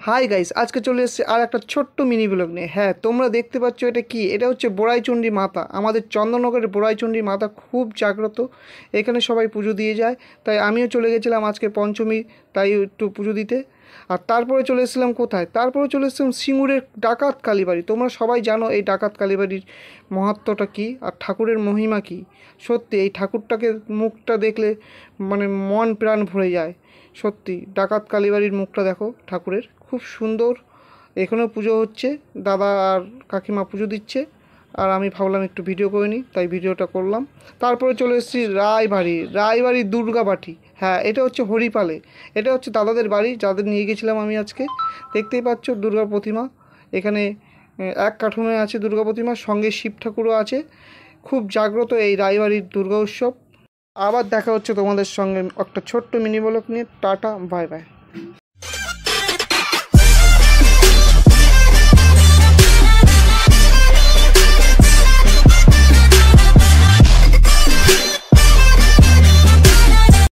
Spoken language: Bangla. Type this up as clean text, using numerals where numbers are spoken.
হাই গাইস, আজকে চলে এসেছে আর একটা ছোট্ট মিনি ব্লগ নিয়ে। হ্যাঁ, তোমরা দেখতে পাচ্ছ এটা কি? এটা হচ্ছে বোড়াইচণ্ডী মাতা। আমাদের চন্দননগরের বোড়াইচণ্ডী মাতা খুব জাগ্রত। এখানে সবাই পুজো দিয়ে যায়। তাই আমিও চলে গেছিলাম আজকে পঞ্চমী, তাই একটু পুজো দিতে। আর তারপরে চলে এসেছিলাম কোথায়? তারপরে চলে এসেছিলাম সিঙ্গুরের ডাকাত কালীবাড়ি। তোমরা সবাই জানো এই ডাকাত কালীবাড়ির মহাত্ম্যটা কী আর ঠাকুরের মহিমা কী। সত্যি এই ঠাকুরটাকে মুখটা দেখলে মানে মন প্রাণ ভরে যায়। সত্যি ডাকাত কালীবাড়ির মুখটা দেখো ঠাকুরের, খুব সুন্দর। এখানেও পুজো হচ্ছে, দাদা আর কাকিমা পুজো দিচ্ছে, আর আমি ভাবলাম একটু ভিডিও করে নিই, তাই ভিডিওটা করলাম। তারপরে চলে এসেছি রায়বাড়ির দুর্গাবাটি। হ্যাঁ, এটা হচ্ছে হরিপালে। এটা হচ্ছে দাদাদের বাড়ি, যাদের নিয়ে গেছিলাম আমি আজকে। দেখতেই পাচ্ছ দুর্গা প্রতিমা এখানে এক কাঠুনে আছে, দুর্গা প্রতিমার সঙ্গে শিব ঠাকুরও আছে। খুব জাগ্রত এই রায়বাড়ির দুর্গা উৎসব। আবার দেখা হচ্ছে তোমাদের সঙ্গে একটা ছোট্ট মিনি ব্লগ নিয়ে। Tata, bye bye.